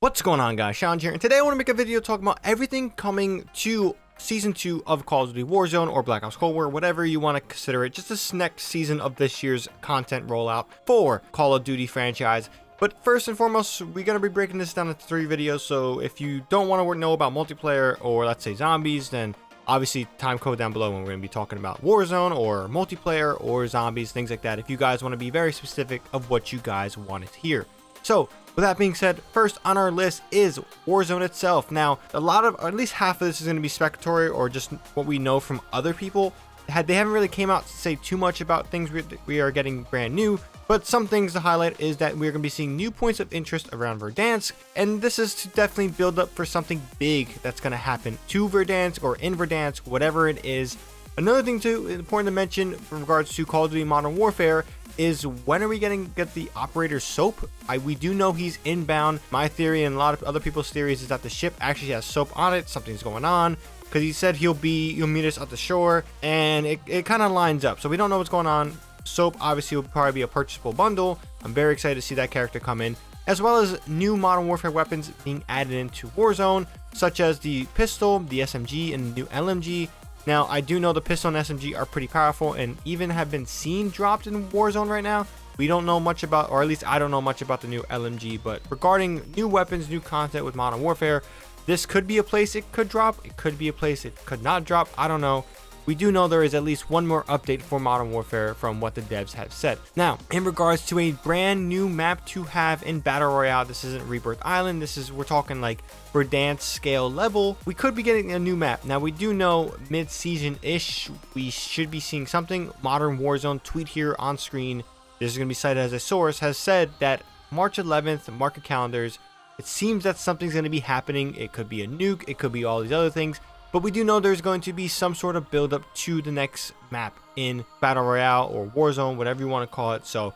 What's going on, guys? ShadowNinja here, and today I want to make a video talking about everything coming to Season 2 of Call of Duty Warzone or Black Ops Cold War, whatever you want to consider it, just this next season of this year's content rollout for Call of Duty franchise. But first and foremost, we're going to be breaking this down into 3 videos, so if you don't want to know about multiplayer or let's say zombies, then obviously time code down below when we're going to be talking about Warzone or multiplayer or zombies, things like that, if you guys want to be very specific of what you guys want to hear. So, with that being said, first on our list is Warzone itself. Now, a lot of, or at least half of this is going to be speculatory or just what we know from other people. They haven't really came out to say too much about things we are getting brand new, but some things to highlight is that we're going to be seeing new points of interest around Verdansk, and this is to definitely build up for something big that's going to happen to Verdansk or in Verdansk, whatever it is. Another thing too important to mention in regards to Call of Duty Modern Warfare is when are we get the operator soap? We do know he's inbound. My theory and a lot of other people's theories is that the ship actually has soap on it. Something's going on because he said he'll meet us at the shore, and it kind of lines up. So we don't know what's going on. Soap obviously will probably be a purchasable bundle. I'm very excited to see that character come in, as well as new Modern Warfare weapons being added into Warzone, such as the pistol, the SMG, and the new LMG. Now, I do know the pistol and SMG are pretty powerful and even have been seen dropped in Warzone right now. We don't know much about, or at least I don't know much about the new LMG, but regarding new weapons, new content with Modern Warfare, this could be a place it could drop. It could be a place it could not drop. I don't know. We do know there is at least one more update for Modern Warfare from what the devs have said. Now, in regards to a brand new map to have in Battle Royale, this isn't Rebirth Island. We're talking like Verdansk scale level. We could be getting a new map. Now, we do know mid-season-ish, we should be seeing something. Modern Warzone tweet here on screen, this is going to be cited as a source, has said that March 11th, market calendars, it seems that something's going to be happening. It could be a nuke. It could be all these other things. But we do know there's going to be some sort of build up to the next map in Battle Royale or Warzone, whatever you want to call it. So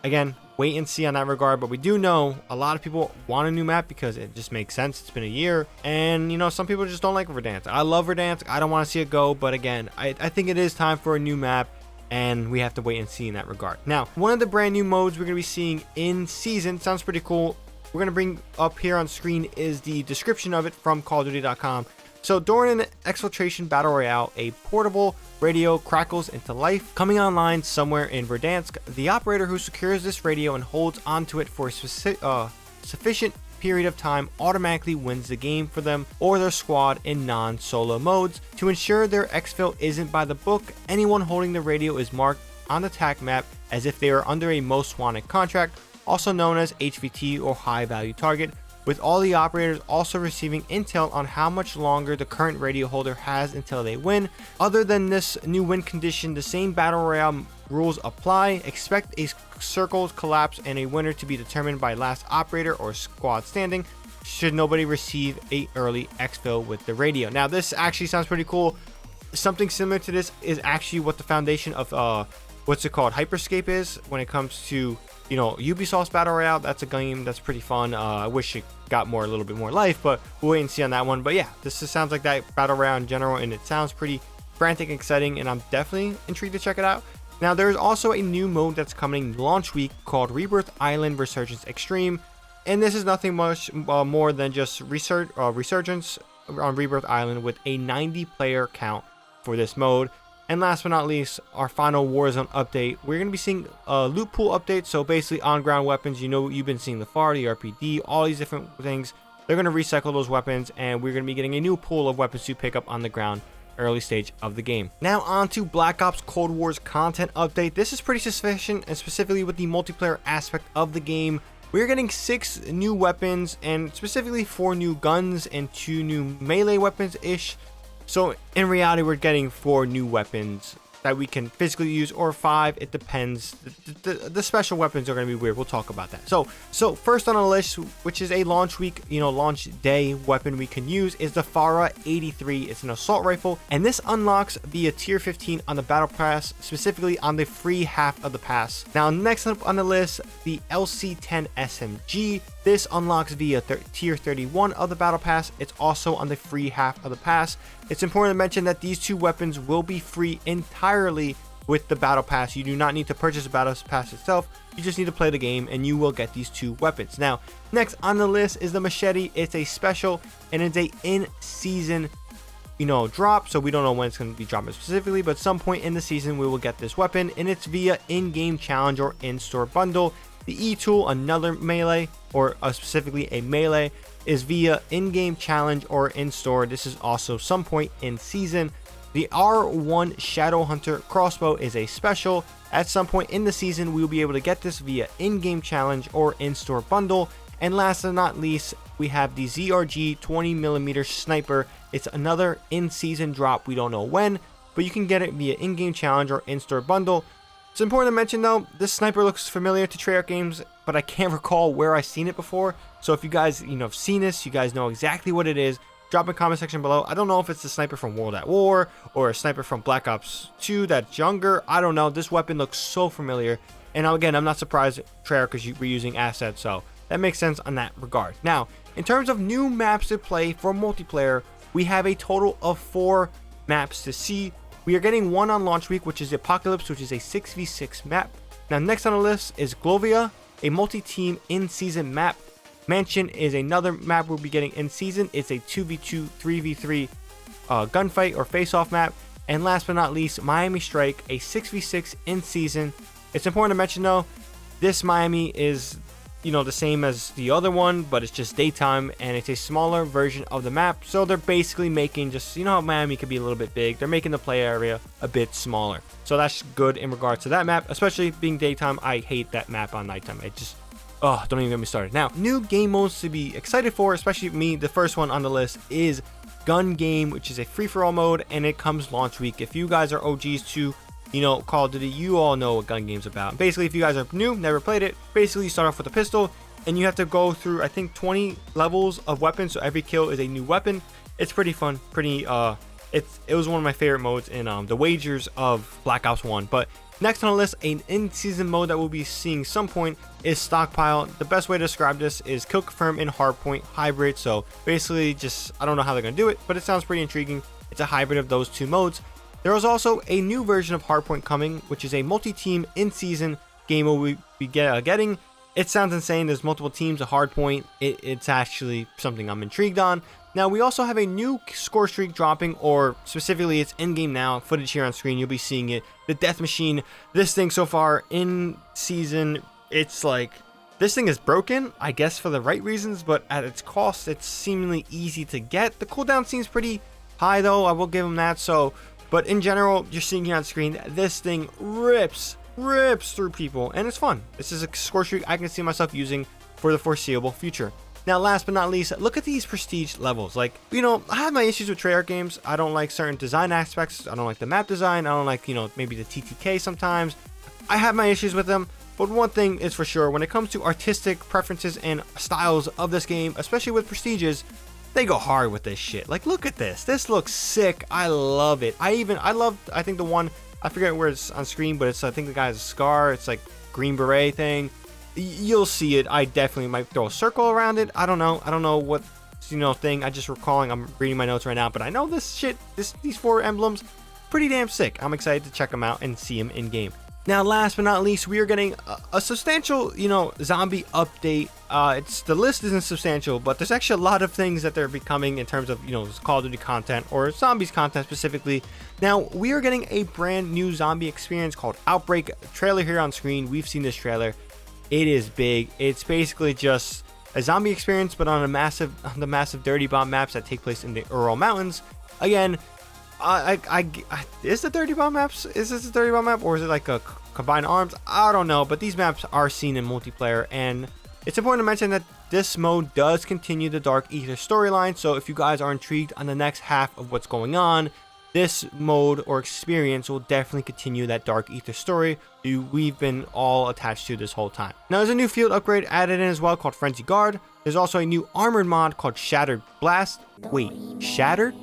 again, wait and see on that regard. But we do know a lot of people want a new map because it just makes sense. It's been a year. And, you know, some people just don't like Verdansk. I love Verdansk. I don't want to see it go. But again, I think it is time for a new map, and we have to wait and see in that regard. Now, one of the brand new modes we're going to be seeing in season sounds pretty cool. We're going to bring up here on screen is the description of it from CallOfDuty.com. So during an exfiltration battle royale, a portable radio crackles into life, coming online somewhere in Verdansk. The operator who secures this radio and holds onto it for a sufficient period of time automatically wins the game for them or their squad in non-solo modes. To ensure their exfil isn't by the book, anyone holding the radio is marked on the attack map as if they are under a most wanted contract, also known as HVT or high value target, with all the operators also receiving intel on how much longer the current radio holder has until they win. Other than this new win condition, the same battle royale rules apply. Expect a circle collapse and a winner to be determined by last operator or squad standing, should nobody receive a early exfil with the radio. Now, this actually sounds pretty cool. Something similar to this is actually what the foundation of what's it called, Hyperscape is when it comes to, you know, Ubisoft's Battle Royale. That's a game that's pretty fun. I wish it got a little bit more life, but we'll wait and see on that one. But yeah, this just sounds like that Battle Royale in general, and it sounds pretty frantic and exciting, and I'm definitely intrigued to check it out. Now, there's also a new mode that's coming launch week called Rebirth Island Resurgence Extreme, and this is nothing much more than just Resurgence on Rebirth Island with a 90 player count for this mode. And last but not least, our final Warzone update. We're going to be seeing a loot pool update. So basically on-ground weapons, you know, you've been seeing the FAR, the RPD, all these different things. They're going to recycle those weapons, and we're going to be getting a new pool of weapons to pick up on the ground early stage of the game. Now on to Black Ops Cold War's content update. This is pretty sufficient, and specifically with the multiplayer aspect of the game. We're getting 6 new weapons, and specifically 4 new guns and 2 new melee weapons-ish. So in reality, we're getting 4 new weapons that we can physically use, or 5. It depends. The special weapons are going to be weird. We'll talk about that. So first on the list, which is a launch week, launch day weapon we can use, is the FARA 83. It's an assault rifle, and this unlocks via tier 15 on the battle pass, specifically on the free half of the pass. Now, next up on the list, the LC10 SMG. This unlocks via tier 31 of the battle pass. It's also on the free half of the pass. It's important to mention that these 2 weapons will be free entirely with the battle pass. You do not need to purchase the battle pass itself. You just need to play the game and you will get these 2 weapons. Now, next on the list is the machete. It's a special and it's a in-season, drop. So we don't know when it's going to be dropping specifically, but some point in the season we will get this weapon, and it's via in-game challenge or in-store bundle. The E tool, another melee, or specifically a melee, is via in-game challenge or in-store. This is also some point in season. The R1 Shadow Hunter crossbow is a special. At some point in the season, we will be able to get this via in-game challenge or in-store bundle. And last but not least, we have the ZRG 20mm sniper. It's another in-season drop. We don't know when, but you can get it via in-game challenge or in-store bundle. It's important to mention though, this sniper looks familiar to Treyarch games, but I can't recall where I've seen it before. So if you guys, have seen this, you guys know exactly what it is, drop in the comment section below. I don't know if it's the sniper from World at War or a sniper from Black Ops 2 that's younger. I don't know. This weapon looks so familiar. And again, I'm not surprised Treyarch is reusing assets, so that makes sense on that regard. Now, in terms of new maps to play for multiplayer, we have a total of 4 maps to see. We are getting one on launch week, which is Apocalypse, which is a 6v6 map. Now, next on the list is Glovia, a multi-team in-season map. Mansion is another map we'll be getting in season. It's a 2v2, 3v3 gunfight or face-off map. And last but not least, Miami Strike, a 6v6 in season. It's important to mention though, this Miami is the same as the other one, but it's just daytime and it's a smaller version of the map. So they're basically making just, how Miami could be a little bit big, they're making the play area a bit smaller. So that's good in regards to that map, especially being daytime. I hate that map on nighttime. It just, don't even get me started. Now, new game modes to be excited for, especially me, the first one on the list is Gun Game, which is a free-for-all mode, and it comes launch week. If you guys are OGs to Call of Duty, you all know what Gun Game's about. Basically, if you guys are new, never played it, basically you start off with a pistol and you have to go through, I think, 20 levels of weapons, so every kill is a new weapon. It's pretty fun, it was one of my favorite modes in the wagers of Black Ops 1. But next on the list, an in-season mode that we'll be seeing some point is Stockpile. The best way to describe this is Kill Confirm and Hardpoint hybrid. So basically just, I don't know how they're going to do it, but it sounds pretty intriguing. It's a hybrid of those 2 modes. There is also a new version of Hardpoint coming, which is a multi-team in-season game we'll be getting. It sounds insane. There's multiple teams, a Hardpoint. It's actually something I'm intrigued on. Now, we also have a new score streak dropping, or specifically, it's in-game now. Footage here on screen, you'll be seeing it. The Death Machine. This thing so far in season, it's like, this thing is broken, I guess for the right reasons, but at its cost, it's seemingly easy to get. The cooldown seems pretty high though, I will give them that. But in general, you're seeing here on screen, this thing rips through people, and it's fun. This is a score streak I can see myself using for the foreseeable future. Now, last but not least, look at these prestige levels. Like, I have my issues with Treyarch games. I don't like certain design aspects. I don't like the map design. I don't like, maybe the TTK sometimes. I have my issues with them. But one thing is for sure, when it comes to artistic preferences and styles of this game, especially with prestiges, they go hard with this shit. Like, look at this. This looks sick. I love it. I think the one, I forget where it's on screen, but I think the guy has a scar. It's like green beret thing. You'll see it. I definitely might throw a circle around it. I don't know what, thing. I just recalling, I'm reading my notes right now, but I know this shit, these 4 emblems, pretty damn sick. I'm excited to check them out and see them in game. Now, last but not least, we are getting a substantial, zombie update. The list isn't substantial, but there's actually a lot of things that they're becoming in terms of, Call of Duty content or zombies content specifically. Now, we are getting a brand new zombie experience called Outbreak. Trailer here on screen. We've seen this trailer. It is big. It's basically just a zombie experience, but on the massive Dirty Bomb maps that take place in the Ural Mountains. Again, is the Dirty Bomb maps? Is this a Dirty Bomb map, or is it like a Combined Arms? I don't know, but these maps are seen in multiplayer, and it's important to mention that this mode does continue the Dark Ether storyline. So if you guys are intrigued on the next half of what's going on, this mode or experience will definitely continue that Dark Ether story we've been all attached to this whole time. Now, there's a new field upgrade added in as well called Frenzy Guard. There's also a new armored mod called Shattered Blast. Wait, Shattered?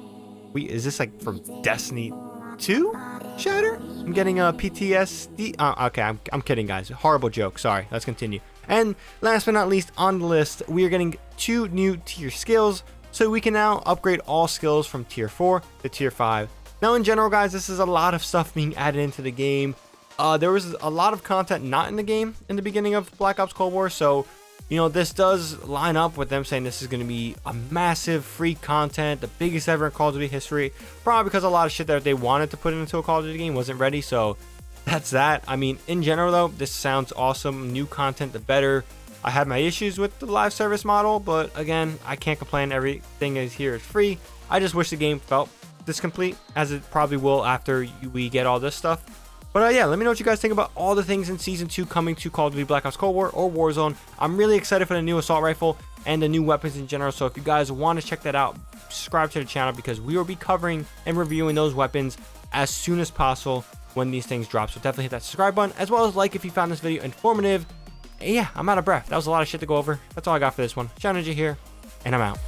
Wait, is this like from Destiny 2? Shatter? I'm getting a PTSD. Okay, I'm kidding, guys. Horrible joke. Sorry. Let's continue. And last but not least on the list, we are getting 2 new tier skills. So we can now upgrade all skills from tier 4 to tier 5 Now, in general, guys, this is a lot of stuff being added into the game. There was a lot of content not in the game in the beginning of Black Ops Cold War, so you know, this does line up with them saying this is going to be a massive free content, the biggest ever in Call of Duty history, probably because a lot of shit that they wanted to put into a Call of Duty game wasn't ready. So that's that. I mean, in general though, this sounds awesome. New content, the better. I had my issues with the live service model, but again, I can't complain. Everything is here is free. I just wish the game felt this complete, as it probably will after we get all this stuff. But yeah, let me know what you guys think about all the things in Season 2 coming to Call of Duty Black Ops Cold War or Warzone. I'm really excited for the new assault rifle and the new weapons in general. So if you guys want to check that out, subscribe to the channel, because we will be covering and reviewing those weapons as soon as possible when these things drop. So definitely hit that subscribe button, as well as like if you found this video informative. And yeah, I'm out of breath. That was a lot of shit to go over. That's all I got for this one. ShadowNinja here, and I'm out.